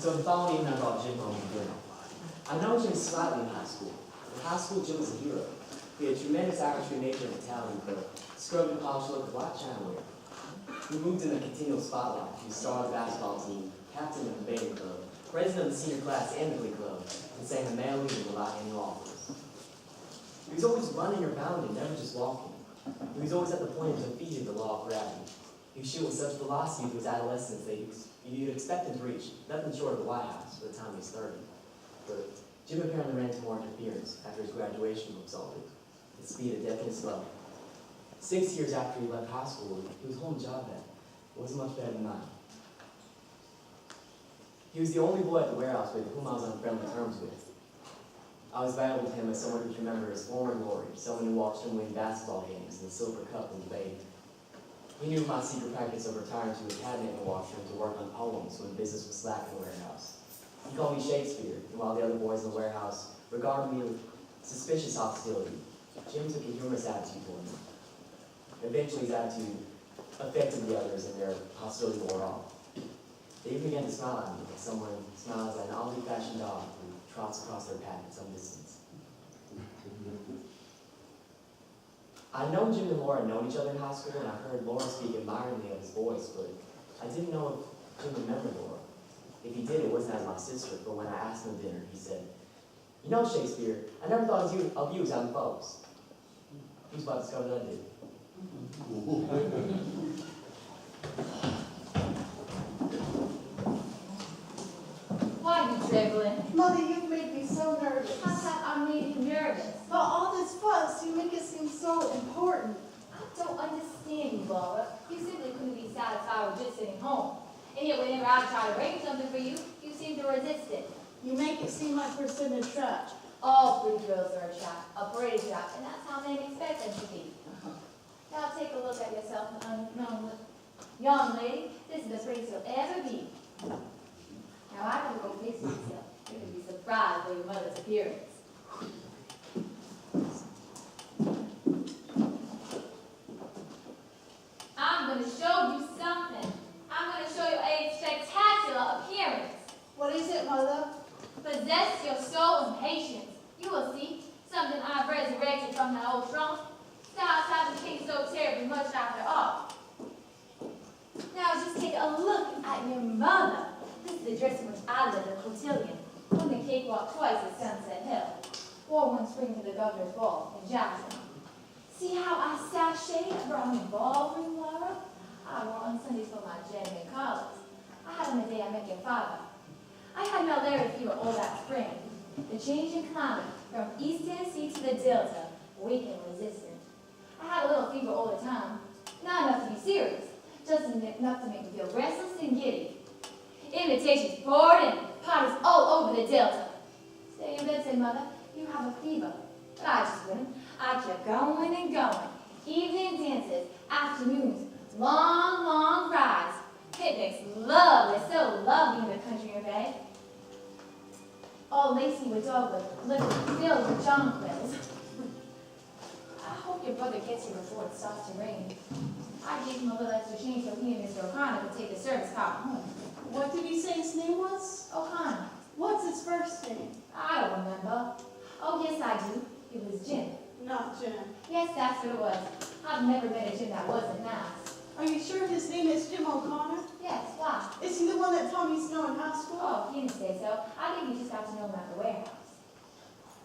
So the following evening, I brought Jim home for dinner. I know Jim slightly in high school. In high school, Jim was a hero. He had tremendous artistry, nature, and talent, but scrubbed and polished look of black china wear. He moved in the continual spotlight. He was star of the basketball team, captain of the debating club, president of the senior class and the glee club, and sang the male lead of the lot annual offers. He was always running or bounding, never just walking. He was always at the point of defeating the law of gravity. He was shooting with such velocity through his adolescence that you'd expect him to reach nothing short of the White House by the time he was 30. But Jim apparently ran into more interference after his graduation was exalted. The speed of death and slow. 6 years after he left high school, he was holding a job that wasn't much better than mine. He was the only boy at the warehouse with whom I was on friendly terms with. I was valuable to him as someone who could remember his former glory, someone who watched him win basketball games and the silver cup in debate. He knew my secret practice of retiring to a cabinet in the washroom to work on poems when business was slack in the warehouse. He called me Shakespeare, and while the other boys in the warehouse regarded me with suspicious hostility, Jim took a humorous attitude toward me. Eventually, his attitude affected the others, and their hostility wore off. They even began to smile at me, as someone smiles at an oddly fashioned dog who trots across their path at some distance. I'd known Jim and Laura had known each other in high school, and I heard Laura speak admiringly of his voice, but I didn't know if Jim remembered Laura. If he did, it wasn't as my sister, but when I asked him at dinner, he said, "You know, Shakespeare, I never thought of you as having folks." He was about to discover that I did. Why are you trembling? Mother, you've made me so nervous. I made you nervous. But all this fuss, you make it seem so important. I don't understand you, Laura. You simply couldn't be satisfied with just sitting home. And yet whenever I try to arrange something for you, you seem to resist it. You make it seem like we're sitting in trap. All pretty girls are a trap, a pretty trap, and that's how men expect them to be. Now take a look at yourself, young lady. This is the prettiest you'll ever be. Now I gotta go fix myself. You're gonna be surprised by your mother's appearance. I'm gonna show you something. I'm gonna show you a spectacular appearance. What is it, Mother? Possess your soul and patience. You will see something I've resurrected from that old trunk. Styles haven't changed so terribly much after all. Now just take a look at your mother. This is the dress in which I lived a cotillion, on the cakewalk twice at Sunset Hill. Wore one spring to the governor's ball in Jackson. See how I sashayed around the ballroom, Laura? I wore on Sundays for my genuine collars. I had on the day I met your father. I had malarial fever all that spring. The change in climate from East Tennessee to the Delta weakened resistance. I had a little fever all the time, not enough to be serious, just enough to make me feel restless and giddy. Invitations poured in, parties all over the Delta. Stay in bed, said Mother, you have a fever. But I just wouldn't. I kept going and going. Evening dances, afternoons, long, long rides. Picnics, lovely, so lovely in the country of A. All lacy with dogwood, liquid filled with jonquils. I hope your brother gets here before it starts to rain. I gave him a little extra change so he and Mr. O'Connor could take the service car home. What did he say his name was? O'Connor. What's his first name? I don't remember. Oh, yes, I do. It was Jim. Not Jim. Yes, that's what it was. I've never met a Jim that wasn't nice. Are you sure his name is Jim O'Connor? Yes, why? Is he the one that taught me snow in high school? Oh, he didn't say so. I think you just got to know him at the warehouse.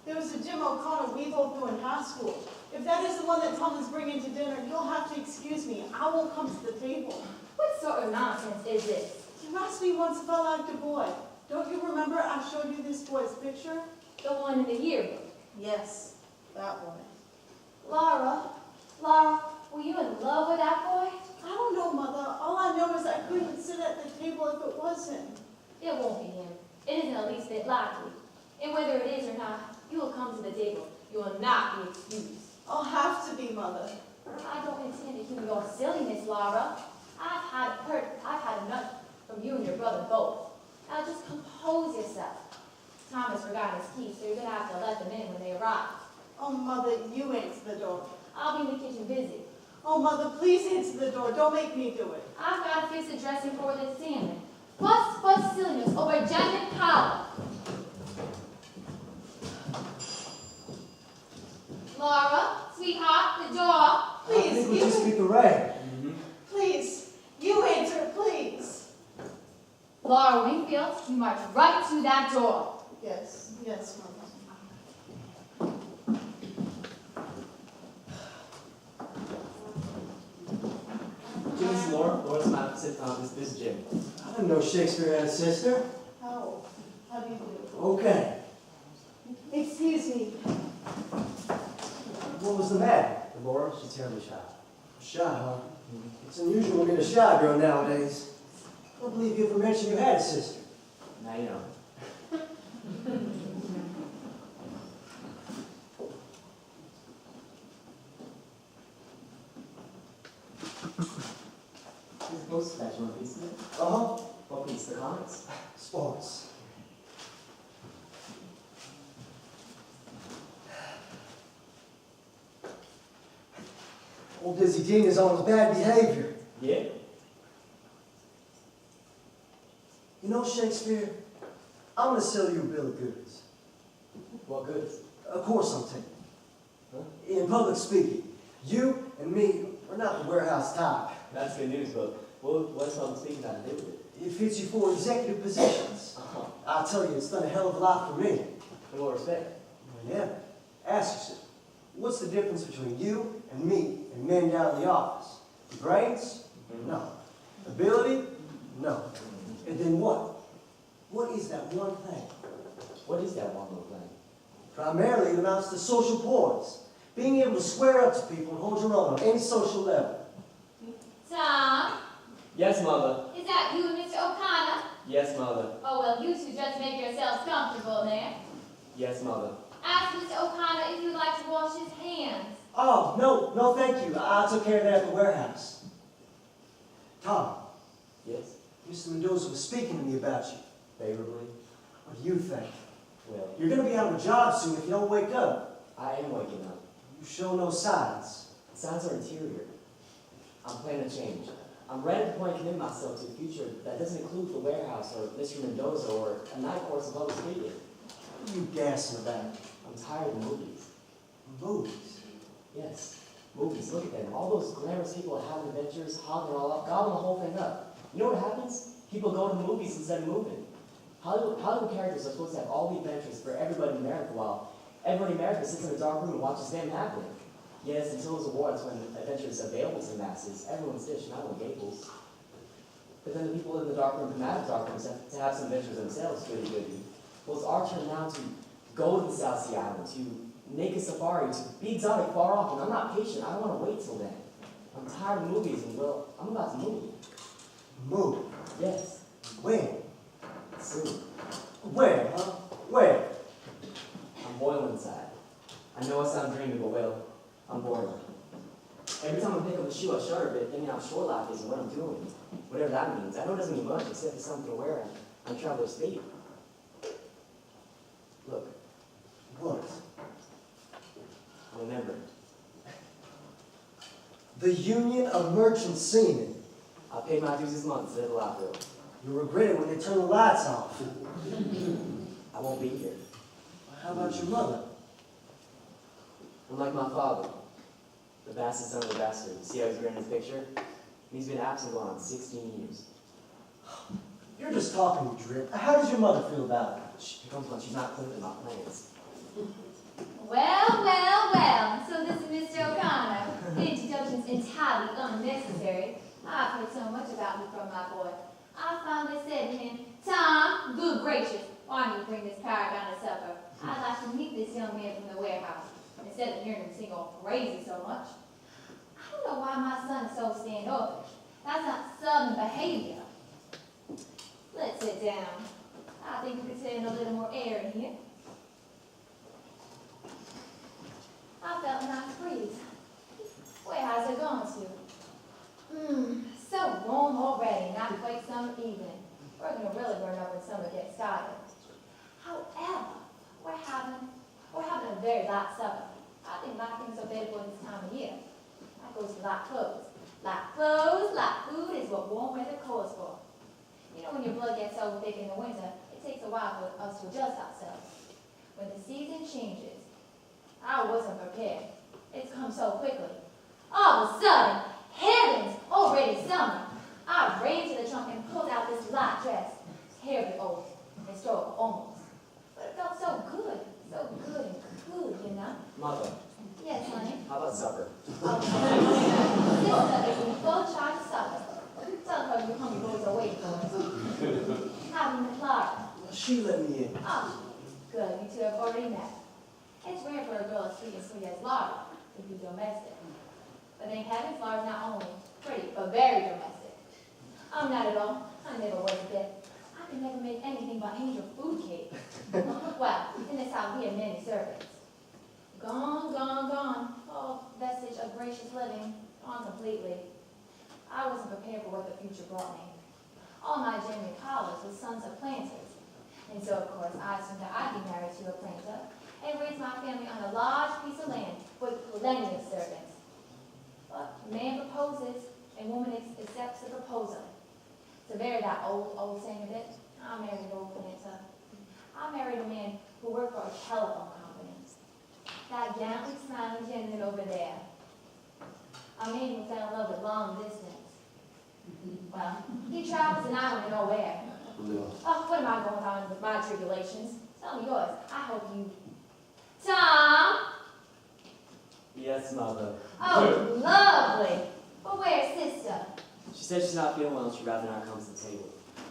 There was a Jim O'Connor we both knew in high school. If that is the one that Tom is bringing to dinner, you'll have to excuse me. I won't come to the table. What sort of nonsense is this? You asked me once if I liked a boy. Don't you remember I showed you this boy's picture? The one in the yearbook. Yes, that boy. Laura, were you in love with that boy? I don't know, Mother. All I know is I couldn't sit at the table if it was him. It won't be him. It isn't the least bit likely. And whether it is or not, you will come to the table. You will not be excused. I'll have to be, Mother. I don't intend to hear your silliness, Laura. I've had enough from you and your brother both. Now just compose yourself. Thomas forgot his keys, so you're going to have to let them in when they arrive. Oh, Mother, you answer the door. I'll be in the kitchen busy. Oh, Mother, please answer the door. Don't make me do it. I've got to fix the dressing for this salmon. Fuss, silliness over genuine power. Laura, sweetheart, the door. I Please, think we you just can- beat the rain. Please, you answer, please. Laura Wingfield, you march right to that door. Yes, yes, Mama. Jim, this is Laura. Laura's my this is Jim. I didn't know Shakespeare had a sister. How do you do? Okay. Excuse me. What was the matter? Laura, she's terribly shy. Shy, huh? It's unusual to meet a shy girl nowadays. I don't believe you ever mentioned you had a sister. Now you know. Here's a poster badge. You want a piece of it? Uh-huh. What piece? The comics? Sports. Old Dizzy Dean is on his bad behavior. Yeah? You know, Shakespeare, I'm going to sell you a bill of goods. What goods? Of course I'm taking. Huh? In public speaking, you and me are not the warehouse type. That's good news, but what's public speaking got to do with it? It fits you for executive positions. Uh-huh. I'll tell you, it's done a hell of a lot for me. In what respect? Well, yeah. Ask yourself, what's the difference between you and me and men down in the office? Brains? No. Ability? No. And then what? What is that one thing? What is that one little thing? Primarily, it amounts to social poise. Being able to square up to people and hold your own on any social level. Tom, Yes, Mother. is that you and Mr. O'Connor? Yes, Mother. Oh, well, you two just make yourselves comfortable there. Yes, Mother. Ask Mr. O'Connor if you'd like to wash his hands. Oh, no, thank you. I took care of that at the warehouse. Tom, Yes? Mr. Mendoza was speaking to me about you. Favorably? What do you think? Well, You're going to be out of a job soon if you don't wake up. I am waking up. You show no signs. The signs are interior. I'm planning to change. I'm ready to point commit myself to a future that doesn't include the warehouse or Mr. Mendoza or a night course of public speaking. What are you gassing about? I'm tired of movies. Movies. Yes, movies. Look at them. All those glamorous people having adventures, hogging it all up, gobbling the whole thing up. You know what happens? People go to the movies instead of moving. Hollywood characters are supposed to have all the adventures for everybody in America, while everybody in America sits in a dark room and watches them happen. Yes, until those awards when adventure is available to the masses, everyone's dish, not on Gables. But then the people in the dark room come out of dark rooms to have some adventures themselves, goody goody. Well, it's our turn now to go to the South Sea Island, to make a safari, to be exotic far off, and I'm not patient. I don't want to wait till then. I'm tired of movies, and well, I'm about to move. Move. Yes, When? soon. Where, huh? Where? I'm boiling inside. I know I sound dreamy, but well, I'm boiling. Every time I pick up a shoe, I shudder a bit, thinking how short life is and what I'm doing. Whatever that means. I know it doesn't mean much, except it's something to wear on traveler's feet. Look, What? remember, The Union of Merchant Seamen. I paid my dues this month instead of the lot bill. You'll regret it when they turn the lights off. I won't be here. How about your mother? Unlike my father, the bastard son of the bastard. You see how he's grinning in his picture? He's been absent going on 16 years. You're just talking drip. How does your mother feel about it? She comes when she's not clear in my plans. Well, well, well. So this is Mr. O'Connor. The introduction's entirely unnecessary. I've heard so much about you from my boy. I finally said to him, Tom, good gracious, why don't you bring this paragon to supper? I'd like to meet this young man from the warehouse, instead of hearing him sing all crazy so much. I don't know why my son is so standoffish. That's not Southern behavior. Let's sit down. I think we could stand a little more air in here. I felt a nice breeze. Where has it gone to? So warm already, not quite summer evening. We're gonna really burn up when summer gets started. However, we're having a very light supper. I think light things are better for this time of year. That goes for light clothes. Light clothes, light food is what warm weather calls for. You know, when when your blood gets so thick in the winter, it takes a while for us to adjust ourselves. When the season changes, I wasn't prepared. It's come so quickly. All of a sudden, heavens, already summer. I ran to the trunk and pulled out this light dress. Terribly old, historical almost. But it felt so good and cool, you know? Mother, Yes, honey. how about supper? Sister is in full charge of supper. Tell her your hungry boys are waiting for us. How do you Clara? She let me in. Oh, good. You two have already met. It's rare for a girl as sweet as Laura to be domestic. But thank heavens, Laura's not only pretty, but very domestic. I'm not at all. I never was a bit. I could never make anything but angel food cake. Well, in this house we have many servants. Gone, gone, gone. Oh, vestige of gracious living. Gone completely. I wasn't prepared for what the future brought me. All my genuine callers were sons of planters. And so, of course, I assumed that I'd be married to a planter and raise my family on a large piece of land with plenty of servants. But man proposes, and woman accepts the proposal. To vary that old saying a bit, I married an old planter. I married a man who worked for a telephone company. That gallantly smiling gentleman over there. A man who fell in love with long distance. Well, he travels and I don't know where. Oh, what am I going on with my tribulations? Tell me yours. I hope you... Tom! Yes, Mother. Oh, lovely. But where's sister? She said she's not feeling well and she'd rather not come to the table.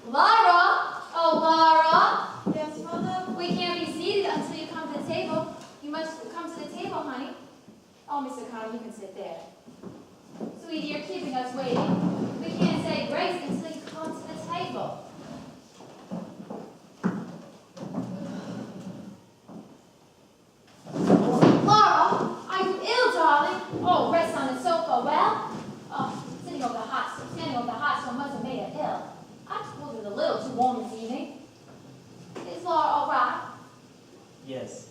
Laura! Oh, Laura! Yes, Mother? We can't be seated until you come to the table. You must come to the table, honey. Oh, Mr. Connor, you can sit there. Sweetie, you're keeping us waiting. We can't say grace until you come to the table. Laura, are you ill, darling? Oh, rest on the sofa. Well? Oh, standing over the hot stove must have made her ill. I suppose it was a little too warm this evening. Is Laura all right? Yes.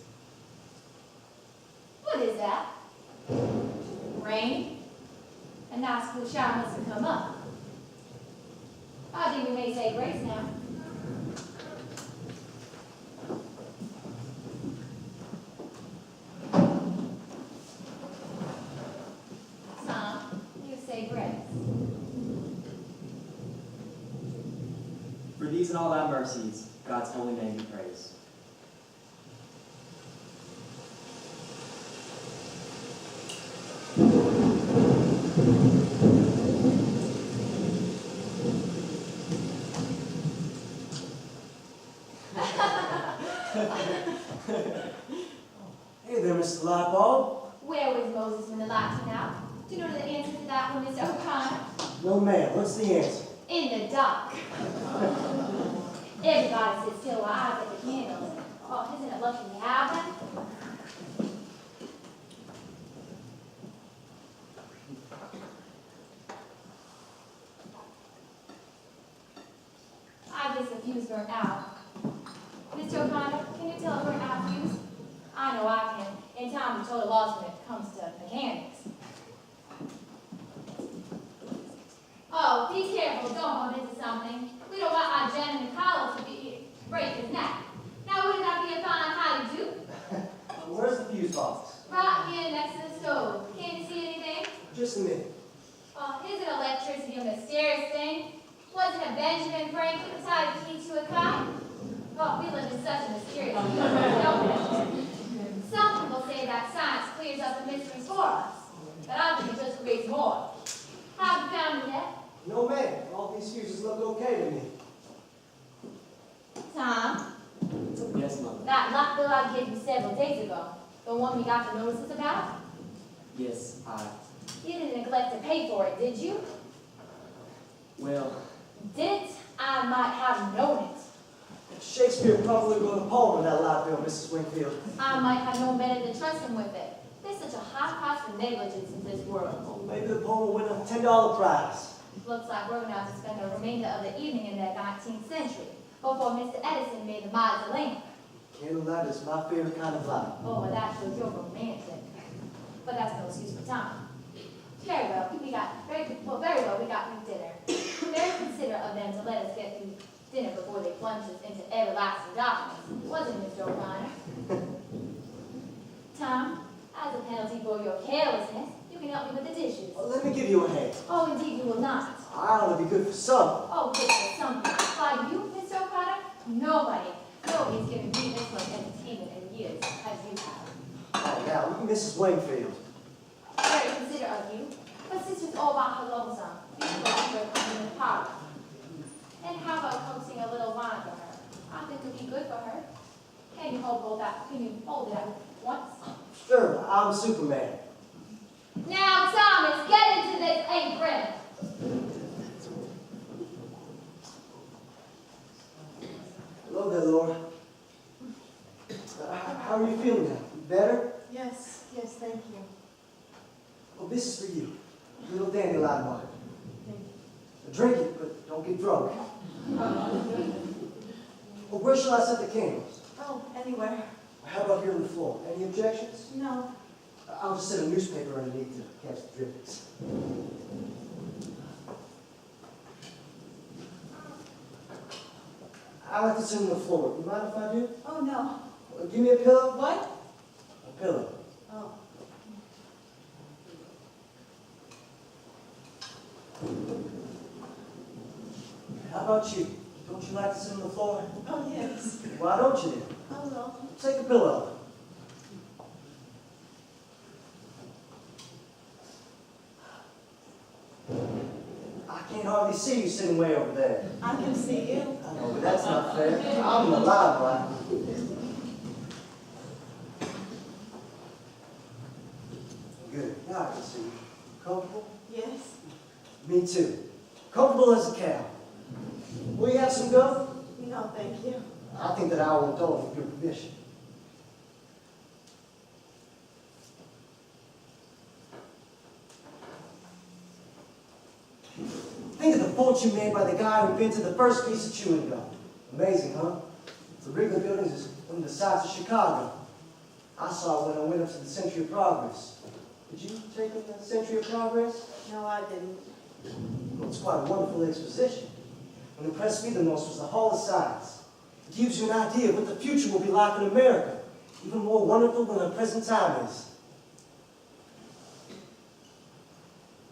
What is that? Rain? A nice cool shower must have come up. I think we may say grace now. Son, you say grace. For these and all thy mercies, God's holy name be praised. Hey there, Mr. Lightbulb. Where was Moses when the lights went out? Do you know the answer to that one, Mr. O'Connor? No, ma'am. What's the answer? In the dark. Everybody sits still while I get the candles. Oh, isn't it lucky we have them? I guess the fuse burnt out. Mr. O'Connor, can you tell a burnt out fuse? I know I can. In time, we told a loss when it comes to mechanics. Oh, be careful. Don't bump into something. We don't want our gentleman Carlos to break his neck. Now, wouldn't that be a fine how-to-do? Where's the fuse box? Right here next to the stove. Can't you see anything? Just a minute. Oh, isn't electricity a mysterious thing? Wasn't it Benjamin Franklin who tied the key to a kite? Oh, we live in such a mysterious world, don't we? Some people say that science clears up the mysteries for us, but I think it just creates more. Have you found him yet? No, ma'am. All these fuses look okay to me. Tom, Yes, Mother. that lock bill I gave you several days ago, the one we got the notices about, Yes, you didn't neglect to pay for it, did you? well, Didn't I might have known it. Shakespeare probably wrote a poem on that light bill, Mrs. Wingfield. I might have known better than trust him with it. There's such a high price for negligence in this world. Oh, maybe the poem will win a $10 prize. Looks like we're going to have to spend the remainder of the evening in the 19th century before Mr. Edison made the miles lamp. Candlelight is my favorite kind of light. Oh, well, that shows you're romantic. But that's no excuse for time. Very well, we got free dinner. Very considerate of them to let us get through dinner before they plunged us into everlasting darkness, wasn't it, Mr. O'Connor? Tom, as a penalty for your carelessness, you can help me with the dishes. Well, let me give you a hand. Oh, indeed you will not. I ought to be good for some. Oh, good for something. Why, you, Mr. O'Connor? Nobody's given me this much entertainment in years as you have. Now, Mrs. Wingfield. Very considerate of you. But sister's all about her lonesome. You should go to her in the parlor. And how about coaxing a little wine for her? I think it would be good for her. Can you hold it at once? Sure, I'm Superman. Now, Thomas, get into this apron. Hello there, Laura. How are you feeling now? Better? Yes, thank you. Well, this is for you. A little dandelion wine. Thank you. Drink it, but don't get drunk. Well, where shall I set the candles? Oh, anywhere. How about here on the floor? Any objections? No. I'll just set a newspaper underneath to catch the drippings. I like to sit on the floor. You mind if I do? Oh, no. Well, give me a pillow. What? A pillow. Oh. How about you? Don't you like to sit on the floor? Oh, yes. Why don't you then? Oh, well. Take a pillow. I can't hardly see you sitting way over there. I can see you. I know, but that's not fair. I'm in the limelight. Good. Now I can see you. Comfortable? Yes. Me too. Comfortable as a cow. Will you have some gum? No, thank you. I think that I will indulge with your permission. Think of the fortune made by the guy who invented the first piece of chewing gum. Amazing, huh? The Wrigley buildings is one of the size of Chicago. I saw it when I went up to the Century of Progress. Did you take in the Century of Progress? No, I didn't. Well, it's quite a wonderful exposition. What impressed me the most was the Hall of Science. It gives you an idea of what the future will be like in America, even more wonderful than the present time is.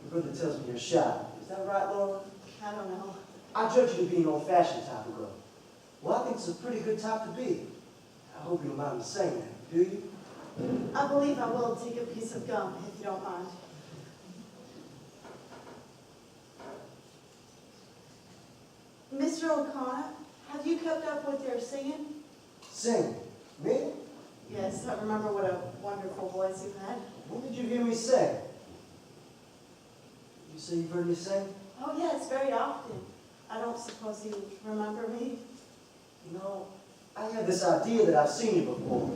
Your brother tells me you're shy. Is that right, Laura? I don't know. I judge you to be an old-fashioned type of girl. Well, I think it's a pretty good type to be. I hope you don't mind me saying that, do you? I believe I will take a piece of gum, if you don't mind. Mr. O'Connor, have you kept up with your singing? Sing. Me? Yes, I remember what a wonderful voice you had. When did you hear me sing? You say you've heard me sing? Oh, yes, very often. I don't suppose you remember me? You know, I had this idea that I've seen you before.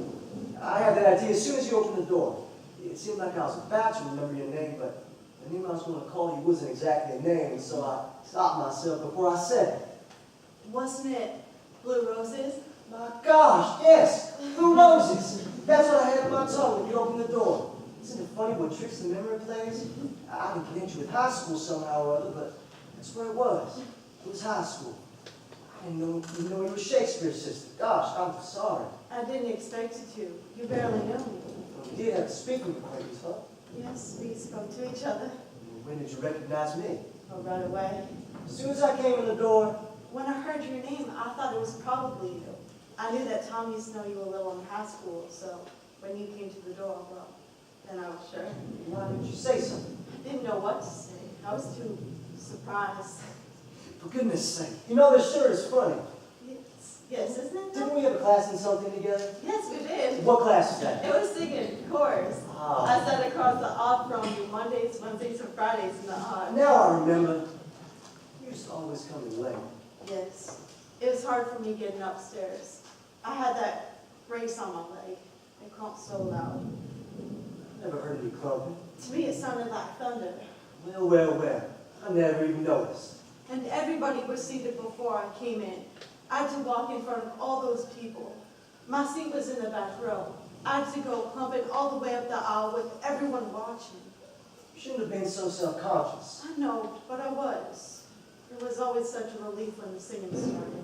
I had that idea as soon as you opened the door. It seemed like I was about to remember your name, but the name I was going to call you wasn't exactly a name, and so I stopped myself before I said it. Wasn't it Blue Roses? My gosh, yes! Blue Roses! That's what I had in my tongue when you opened the door. Isn't it funny what tricks the memory plays? I can connect you with high school somehow or other, but that's where it was. It was high school. I didn't know you were Shakespeare's sister. Gosh, I'm sorry. I didn't expect you to. You barely knew me. We did have to speak with acquaintance, huh? Yes, we spoke to each other. When did you recognize me? Oh, right away. As soon as I came in the door. When I heard your name, I thought it was probably you. I knew that Tom used to know you a little in high school, so when you came to the door, well, then I was sure. Why didn't you say something? I didn't know what to say. I was too surprised. For goodness sake. You know, this sure is funny. Yes, isn't it? Didn't we have a class in something together? Yes, we did. What class is that? It was singing chorus. Ah. I sat across the odd from you Mondays, Wednesdays, and Fridays in the odd. Now I remember. You used to always come in late. Yes. It was hard for me getting upstairs. I had that brace on my leg. It crumped so loud. Never heard any clumping. To me, it sounded like thunder. Well. I never even noticed. And everybody was seated before I came in. I had to walk in front of all those people. My seat was in the back row. I had to go clumping all the way up the aisle with everyone watching. You shouldn't have been so self-conscious. I know, but I was. It was always such a relief when the singing started.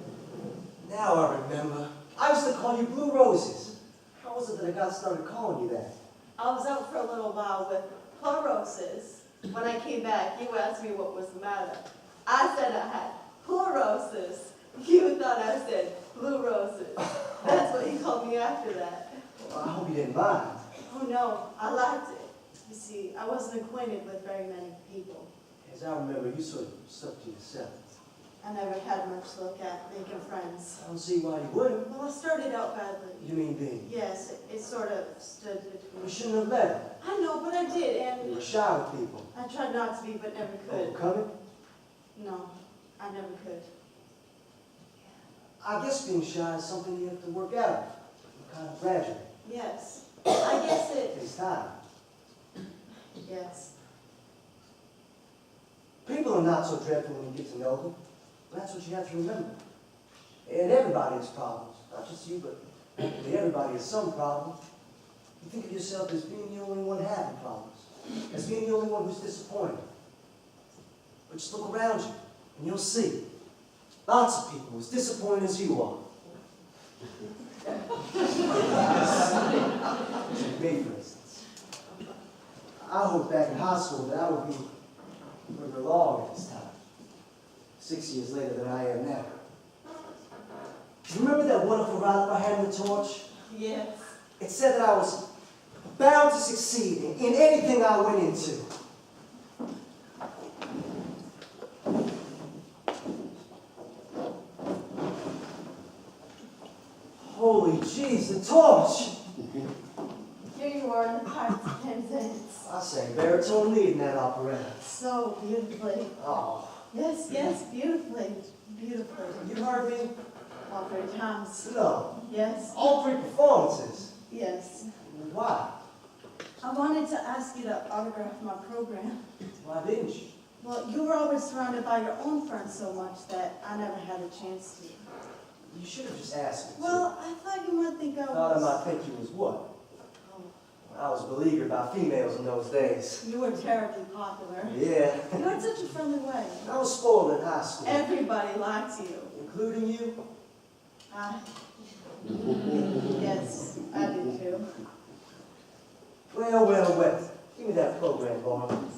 Now I remember. I used to call you Blue Roses. How was it that I got started calling you that? I was out for a little while with pleurosis. When I came back, you asked me what was the matter. I said I had pleurosis. You thought I said blue roses. That's what you called me after that. Well, I hope you didn't mind. Oh no, I liked it. You see, I wasn't acquainted with very many people. As I remember, you sort of stuck to yourself. I never had much look at making friends. I don't see why you wouldn't. Well, I started out badly. You mean being? Yes, it sort of stood between. You shouldn't have let him. I know, but I did, You were and shy with people. I tried not to be, but never could. Overcoming? No, I never could. I guess being shy is something you have to work out. Kind of gradually. Yes, I guess It it. takes time. Yes. People are not so dreadful when you get to know them. That's what you have to remember. And everybody has problems. Not just you, but everybody has some problem. You think of yourself as being the only one having problems. As being the only one who's disappointed. But just look around you, and you'll see. Lots of people as disappointed as you are. Me, for instance. I hoped back in high school that I would be further along at this time. 6 years later than I am now. Do you remember that wonderful write-up I had in the Torch? Yes. It said that I was bound to succeed in anything I went into. Holy jeez, the Torch! Here you are in the parts of 10 cents. I sang baritone lead in that operetta. So beautifully. Oh, Yes, yes, beautifully. Beautifully. you heard me? All 3 times. No. Yes, All 3 performances. yes. Why? I wanted to ask you to autograph my program. Why didn't you? Well, you were always surrounded by your own friends so much that I never had a chance to. You should have just asked me to. Well, I thought you might think I Thought I was... might think you was what? Oh, I was beleaguered by females in those days. you were terribly popular. Yeah. You had such a friendly way. I was spoiled in high school. Everybody liked you. Including you? Yes, I did too. Well, well, well. Give me that program, Barnum.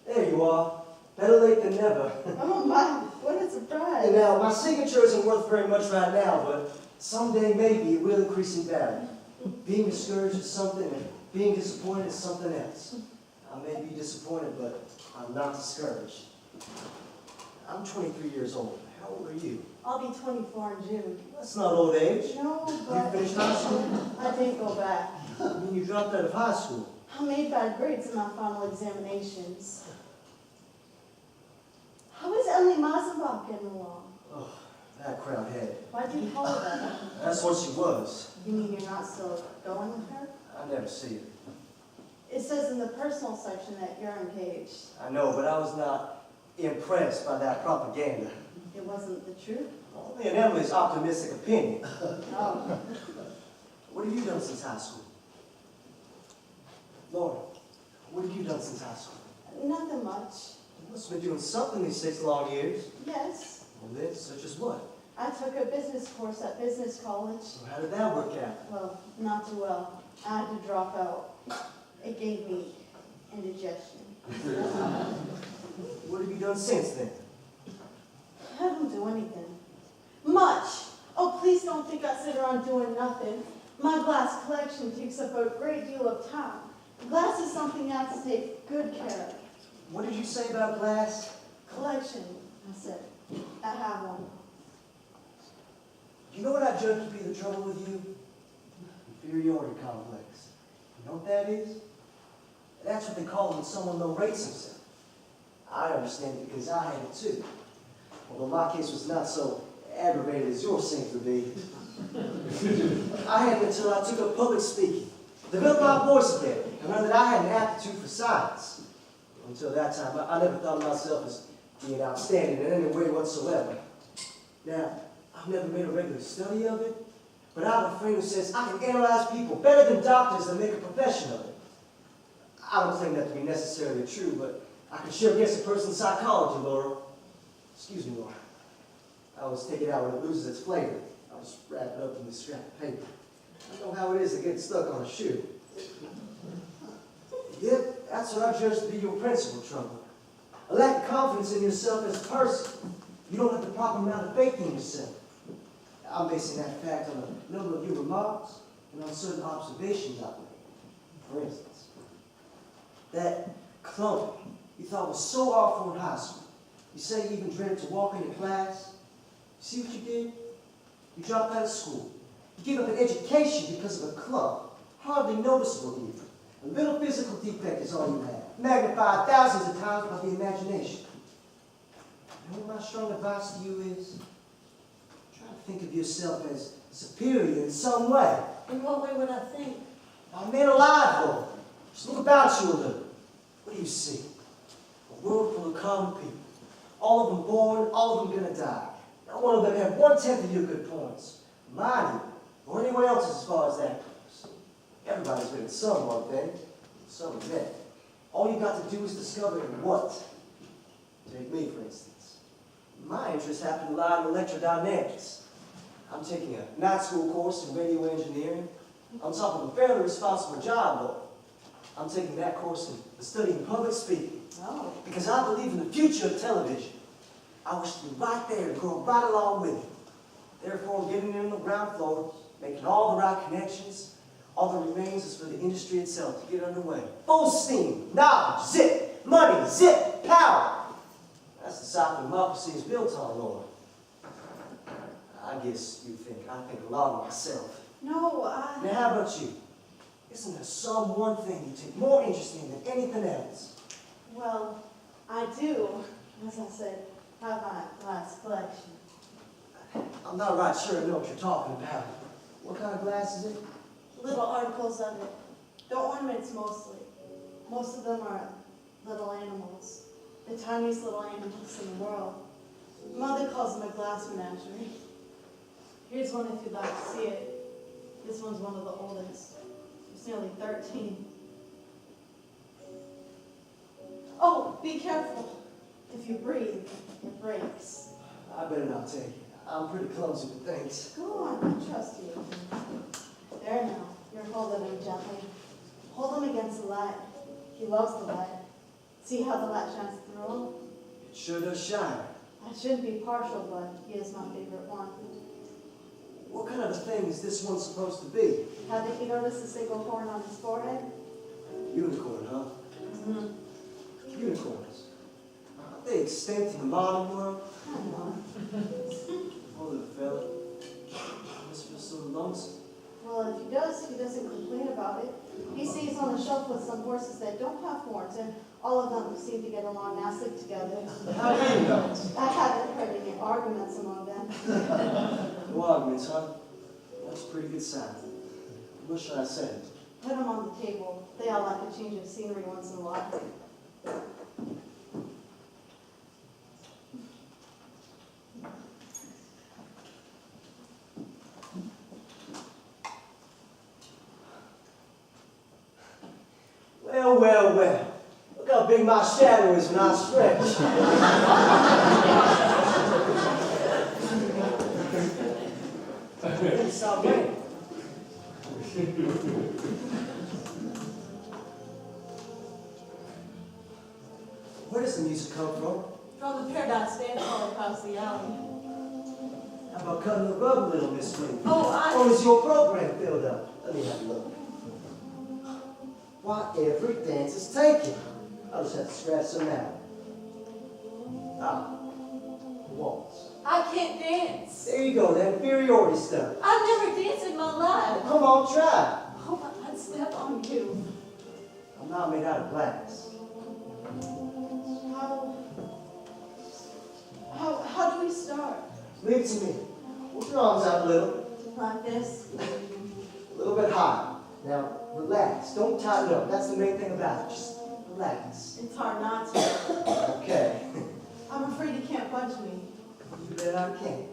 There you are. Better late than never. Oh my, what a surprise. And now, my signature isn't worth very much right now, but someday maybe it will increase in value. Being discouraged is something, and being disappointed is something else. I may be disappointed, but I'm not discouraged. I'm 23 years old. How old are you? I'll be 24 in June. That's not old age. No, You but finished high school? I didn't go back. I mean, you dropped out of high school. I made bad grades in my final examinations. How is Emily Masenbach getting along? Oh, that crown head. Why'd you call her that? That's what she was. You mean you're not still going with her? I never see her. It says in the personal section that you're engaged. I know, but I was not impressed by that propaganda. It wasn't the truth? Only in Emily's optimistic opinion. Oh, What have you done since high school? Laura, what have you done since high school? nothing much. You must have been doing something these 6 long years. Yes, Well then, such as what? I took a business course at business college. So how did that work out? Well, not too well. I had to drop out. It gave me indigestion. What have you done since then? I don't do anything. Much. Oh, please don't think I sit around doing nothing. My glass collection takes up a great deal of time. Glass is something I have to take good care of. What did you say about glass? Collection, I said. I have one. You know what I judge to be the trouble with you? Inferiority complex. You know what that is? That's what they call when someone low rates himself. I understand it because I had it too. Although my case was not so aggravated as yours seems to be. I had it until I took up public speaking, developed my voice again, and learned that I had an aptitude for science. Until that time, I never thought of myself as being outstanding in any way whatsoever. Now, I've never made a regular study of it, but I'm a friend who says I can analyze people better than doctors and make a profession of it. I don't claim that to be necessarily true, but I can sure guess a person's psychology, Laura. Excuse me, Laura. I always take it out when it loses its flavor. I'll just wrap it up in this scrap of paper. I know how it is to get stuck on a shoe. Yep, that's what I judge to be your principal trouble. A lack of confidence in yourself as a person. You don't have the proper amount of faith in yourself. I'm basing that fact on a number of your remarks and on certain observations I've made. For instance, that Clement you thought was so awful in high school. You say you even dreaded to walk into class. See what you did? You dropped out of school. You gave up an education because of a club. Hardly noticeable even. A little physical defect is all you have. Magnified thousands of times by the imagination. You know what my strong advice to you is? Try to think of yourself as superior in some way. In what way would I think? I'm man alive, Lord. Just look about you a little. What do you see? A world full of common people. All of them born, all of them gonna die. Not one of them have 1/10 of your good points. Mine, or anyone else's as far as that goes. Everybody's been in some one thing, some event. All you got to do is discover what. Take me, for instance. My interests happen to lie in electrodynamics. I'm taking a night school course in radio engineering. On top of a fairly responsible job, though. I'm taking that course in studying public speaking. Oh. Because I believe in the future of television. I wish to be right there and grow right along with it. Therefore, getting in on the ground floor, making all the right connections, all that remains is for the industry itself to get underway. Full steam, knowledge, zip, money, zip, power. That's the side democracy is built on, Lord. I guess you think I think a lot of myself. No, Now, how about you? Isn't there some one thing you take more interest in than anything else? Well, I do, as I said, have my glass collection. I'm not right sure I know what you're talking about. What kind of glass is it? Little articles of it. The ornaments mostly. Most of them are little animals. The tiniest little animals in the world. Mother calls them a glass menagerie. Here's one if you'd like to see it. This one's one of the oldest. It's nearly 13. Oh, be careful. If you breathe, it breaks. I better not take it. I'm pretty clumsy with things. Go on, I trust you. There now, you're holding him gently. Hold him against the light. He loves the light. See how the light shines through him? It sure does shine. I shouldn't be partial, but he is my favorite one. What kind of a thing is this one supposed to be? Haven't you noticed a single horn on his forehead? Unicorn, huh? Mm-hmm. Unicorns. Aren't they extinct in the modern world? I don't know. Poor little fella. I must feel so lonesome. Well, if he doesn't complain about it. He sees on the shelf with some horses that don't have horns, and all of them seem to get along nicely together. How do you know? I haven't heard any arguments among them. No arguments, huh? That's a pretty good sign. What should I say? Put them on the table. They all like a change of scenery once in a while. Well, well, well. Look how big my shadow is when I stretch. It's not raining. Where does the music come from? From the Paradise Dance Hall across the alley. How about cutting the rug a little, Miss Spring? Oh, Or is your program filled up? Let me have a look. Why, every dance is taken. I'll just have to scratch some out. Ah, waltz. I can't dance. There you go, that inferiority stuff. I've never danced in my life. Come on, try. Oh, I'd step on you. I'm not made out of glass. How do we start? Leave it to me. Put your arms out a little. Like this? A little bit higher. Now, relax. Don't tighten up. That's the main thing about it. Just relax. It's hard not to. Okay. I'm afraid you can't budge me. You bet I can't.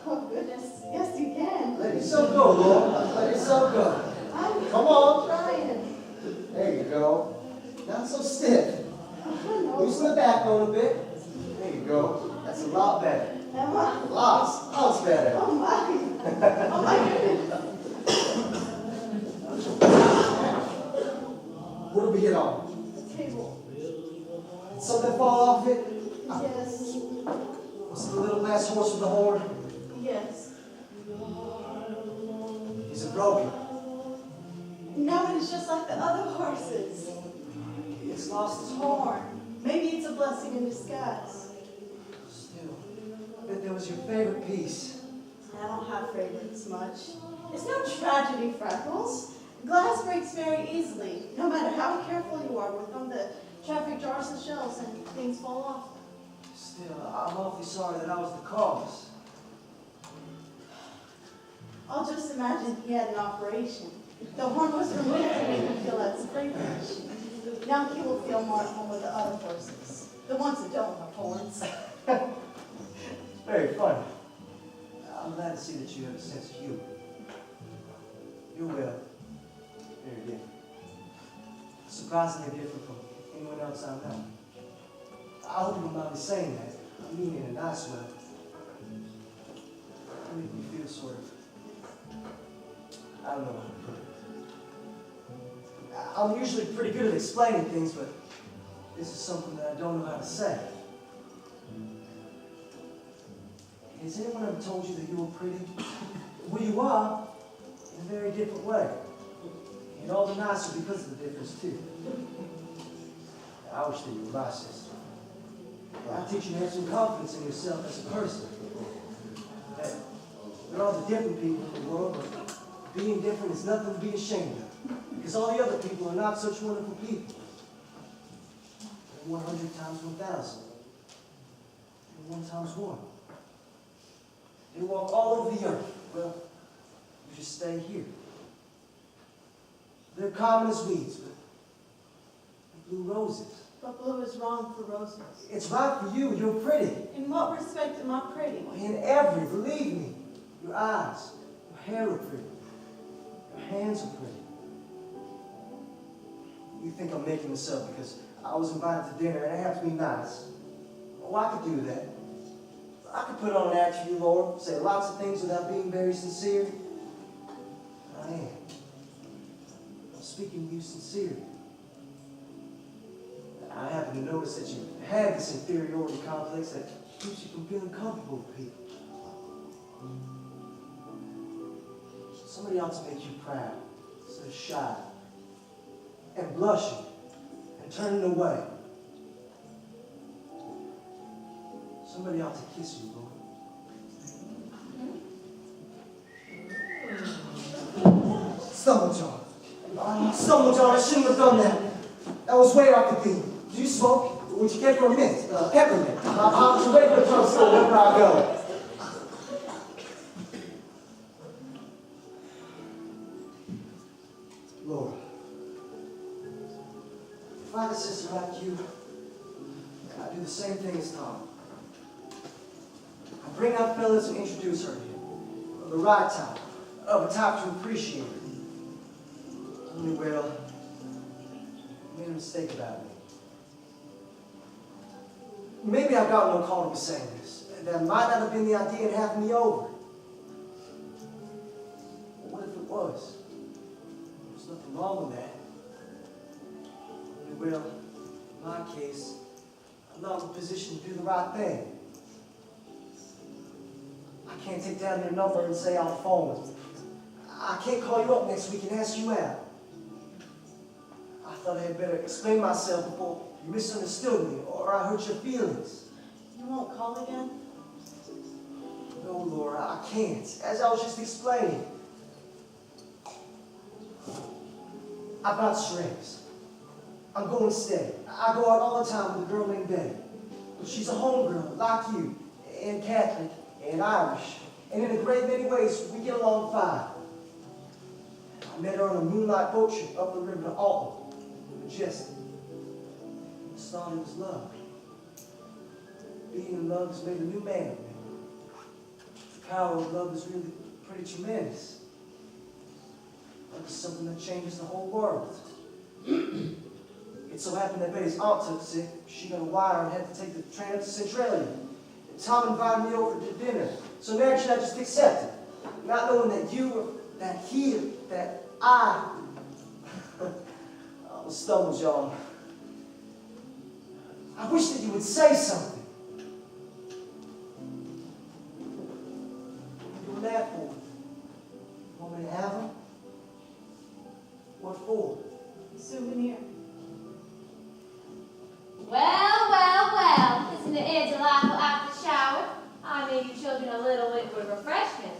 Oh, goodness. Yes, you can. Let yourself go, Laura. Let yourself go. Come on. Trying. There you go. Not so stiff. Oh, no. Loosen the backbone a bit. There you go. That's a lot better. Emma. Lots better. Oh, my. Oh, my goodness. What did we get on? The table. Did something fall off it? Yes. Was it the little last horse with the horn? Yes. Is it broken? No, it's just like the other horses. It's lost its horn. Horn. Maybe it's a blessing in disguise. Still, I bet that was your favorite piece. I don't have favorites much. It's no tragedy, Freckles. Glass breaks very easily. No matter how careful you are with them, the traffic jars the shells and things fall off. Still, I'm awfully sorry that I was the cause. I'll just imagine he had an operation. The horn was removed to make him feel at springish. Now he will feel more at home with the other horses. The ones that don't have horns. It's very funny. I'm glad to see that you have a sense of humor. You're well. Very different. Surprisingly different from anyone else I know. I hope you don't mind me saying that. I mean it in a nice way. You make me feel sort of, I don't know how to put it. I'm usually pretty good at explaining things, but this is something that I don't know how to say. Has anyone ever told you that you were pretty? Well, you are, in a very different way. And all the nicer because of the difference, too. I wish that you were my sister. I teach you to have some confidence in yourself as a person. That there are the different people in the world, but being different is nothing to be ashamed of. Because all the other people are not such wonderful people. They're 100 times 1,000. They're 1 times 1. They walk all over the earth. Well, you just stay here. They're common as weeds, but they're blue roses. But blue is wrong for roses. It's right for you. You're pretty. In what respect am I pretty? In every, believe me. Your eyes, your hair are pretty. Your hands are pretty. You think I'm making this up because I was invited to dinner and I have to be nice. Oh, I could do that. I could put on an act for you, Lord, say lots of things without being very sincere. I am. I'm speaking to you sincerely. I happen to notice that you have this inferiority complex that keeps you from feeling comfortable with people. Somebody ought to make you proud, instead of shy, and blushing, and turning away. Somebody ought to kiss you, Lord. Stumble, John. Stumble, John. I shouldn't have done that. That was way off the beat. Do you smoke? Would you care for a mint? Peppermint. I'll wait for the drugstore wherever I go. Laura, if I had a sister like you, I'd do the same thing as Tom. I'd bring out fellas and introduce her to him. Of the right type. Of a type to appreciate her. Only, well, you made a mistake about me. Maybe I've got no call to be saying this. That might not have been the idea in having me over. But what if it was? There's nothing wrong with that. Only, well, in my case, I'm not in a position to do the right thing. I can't take down your number and say I'll phone. I can't call you up next week and ask you out. I thought I had better explain myself before you misunderstood me or I hurt your feelings. You won't call again? No, Laura, I can't. As I was just explaining. I've got strings. I'm going to stay. I go out all the time with a girl named Betty. She's a homegirl, like you, and Catholic, and Irish. And in a great many ways, we get along fine. I met her on a moonlight boat trip up the river to Alton. Majestic. The start was love. Being in love has made a new man of me. The power of love is really pretty tremendous. Love is something that changes the whole world. It so happened that Betty's aunt took sick. She got a wire and had to take the train up to Centralia. And Tom invited me over to dinner. So naturally, I just accepted. Not knowing that you, that he, that I was stumbled, John. I wish that you would say something. You were there for me. Want me to have them? What for? Souvenir. Well, isn't it delightful after shower? I made you children a little liquid refreshment.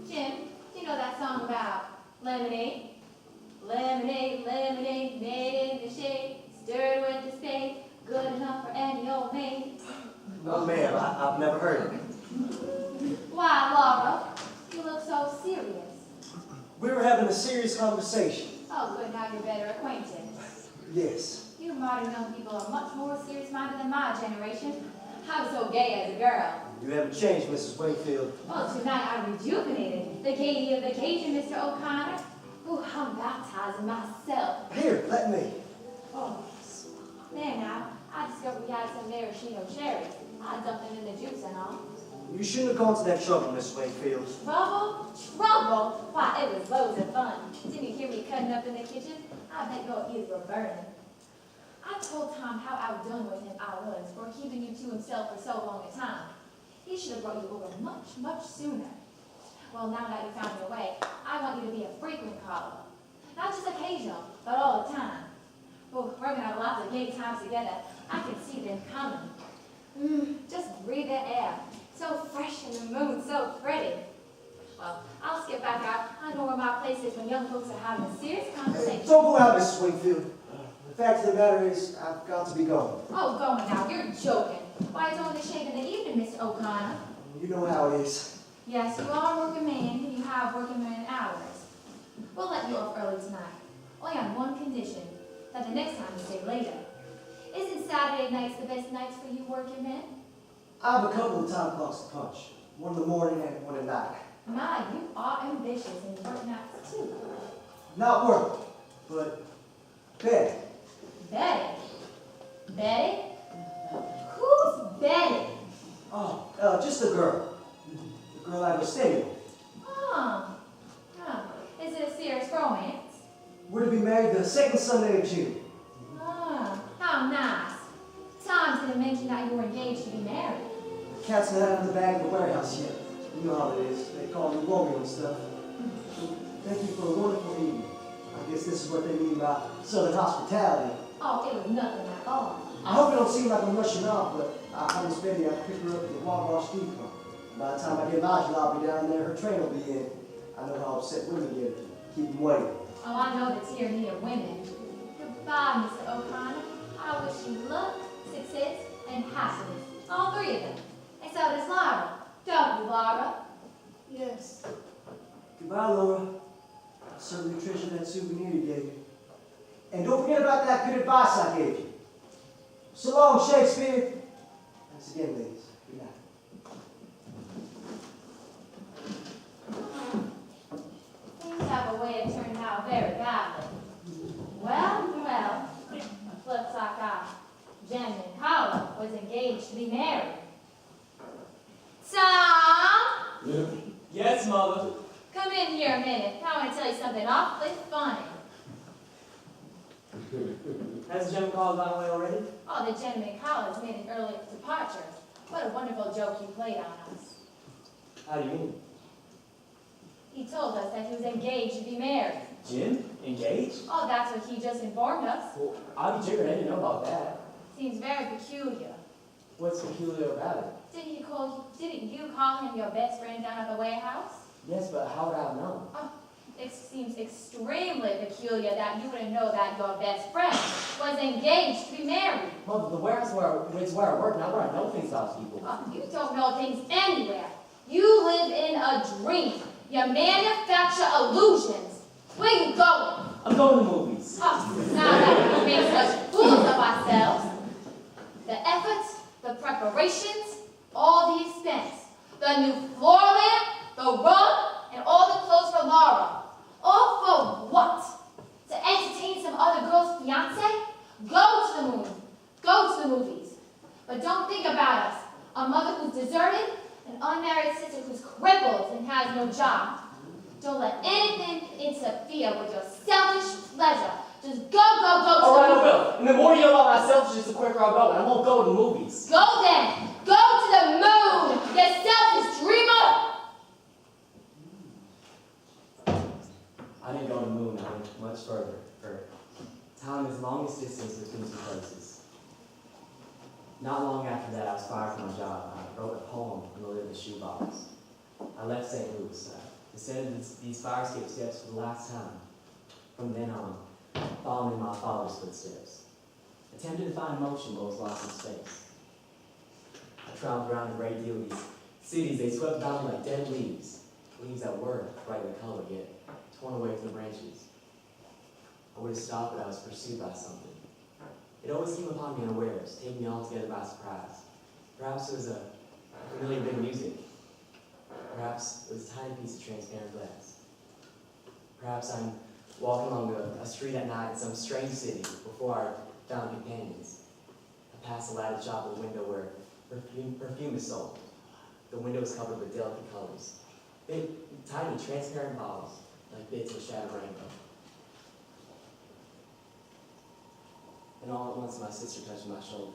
Jim, do you know that song about lemonade? Lemonade, lemonade, made in the shade, stirred with the spade, good enough for any old maid. Oh, ma'am, I've never heard of it. Why, Laura, you look so serious. We were having a serious conversation. Oh, good, now you're better acquainted. Yes. You modern young people are much more serious-minded than my generation. I was so gay as a girl. You haven't changed, Mrs. Wingfield. Well, tonight I rejuvenated the gaiety of the occasion, Mr. O'Connor. Oh, I'm baptizing myself. Here, let me. Oh, there now. I discovered we had some maraschino cherries. I dumped them in the juice and all. You shouldn't have gone to that trouble, Miss Wingfield. Trouble? Trouble? Why, it was loads of fun. Didn't you hear me cutting up in the kitchen? I bet your ears were burning. I told Tom how outdone with him I was for keeping you to himself for so long a time. He should have brought you over much, much sooner. Well, now that you found your way, I want you to be a frequent caller. Not just occasional, but all the time. Oh, we're going to have lots of gay times together. I can see them coming. Just breathe the air. So fresh in the moon, so pretty. Well, I'll skip back out. I know where my place is when young folks are having a serious conversation. Don't go out, Mrs. Wingfield. The fact of the matter is, I've got to be going. Oh, going now. You're joking. Why, it's only the shade in the evening, Mr. O'Connor. You know how it is. Yes, you are a working man, and you have working man hours. We'll let you off early tonight. Only on one condition, that the next time you stay later. Isn't Saturday nights the best nights for you working men? I have a couple of time clocks to punch. One in the morning and one at night. My, you are ambitious and you work nights too. Not work, but bed. Betty? Betty? Who's Betty? Oh, just a girl. The girl I was staying with. Oh. Is it a serious romance? We're to be married the second Sunday of June. Oh, how nice. Tom didn't mention that you were engaged to be married. The cat's not out of the bag of the warehouse yet. You know how it is. They call me Romeo and stuff. Thank you for a wonderful evening. I guess this is what they mean by Southern hospitality. Oh, it was nothing at all. I hope it don't seem like I'm rushing off, but I was Betty. I picked her up at the Wabash Depot. By the time I get my jalopy down there, her train will be in. I know how upset women get. Keep them waiting. Oh, I know the tyranny of women. Goodbye, Mr. O'Connor. I wish you luck, success, and happiness. All three of them. And so does Laura. Don't you, Laura? Yes. Goodbye, Laura. I certainly treasure that souvenir you gave me. And don't forget about that good advice I gave you. So long, Shakespeare. Thanks again, ladies. Good night. Things have a way of turning out very badly. Well, it looks like our gentleman caller was engaged to be married. Tom! Yes, Mother. Come in here a minute. I want to tell you something awfully funny. Has the gentleman called gone away already? Oh, the gentleman caller has made an early departure. What a wonderful joke you played on us. How do you mean? He told us that he was engaged to be married. Jim? Engaged? Oh, that's what he just informed us. Well, I'll be jiggered. I didn't know about that. Seems very peculiar. What's peculiar about it? Didn't you call him your best friend down at the warehouse? Yes, but how would I have known? Oh, it seems extremely peculiar that you wouldn't know that your best friend was engaged to be married. Mother, the warehouse is where I work, not where I know things about people. Oh, you don't know things anywhere. You live in a dream. You manufacture illusions. Where you going? I'm going to movies. Oh, now that we make such fools of ourselves, the efforts, the preparations, all the expense, the the new floor lamp, the rug, and all the clothes for Laura. All for what? To entertain some other girl's fiance? Go to the moon. Go to the movies. But don't think about us. A mother who's deserted, an unmarried sister who's crippled and has no job. Don't let anything interfere with your selfish pleasure. Just go to All right, I the movies. will. And the more you yell about my selfishness, the quicker I'll go. And I won't go to the movies. Go then. Go to the moon, you selfish dreamer. I didn't go to the moon. I went much further. Time is the longest distance between two places. Not long after that, I was fired from my job. I wrote a poem on the lid of the shoebox. I left St. Louis. I descended these fire escape steps for the last time. From then on, following in my father's footsteps. Attempted to find motion, but was lost in space. I traveled around a great deal of these cities. They swept about me like dead leaves. Leaves that were brightly colored, yet torn away from the branches. I would have stopped, but I was pursued by something. It always came upon me unawares, taking me altogether by surprise. Perhaps it was a familiar bit of music. Perhaps it was a tiny piece of transparent glass. Perhaps I'm walking along a street at night in some strange city before I found companions. I passed a lighted shop with a window where perfume is sold. The window is covered with delicate colors. Big, tiny, transparent bottles, like bits of a shattered rainbow. And all at once, my sister touched my shoulder.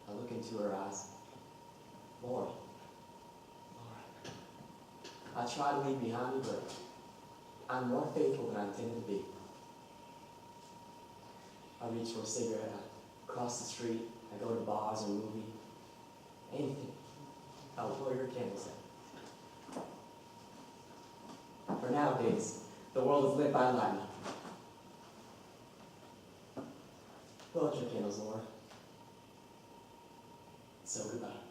I look into her eyes. Laura. I try to leave behind me, but I'm more faithful than I intended to be. I reach for a cigarette, I cross the street, I go to bars or movie, anything. I'll blow your candles out. For nowadays, the world is lit by lightning. Blow out your candles, Laura. So goodbye.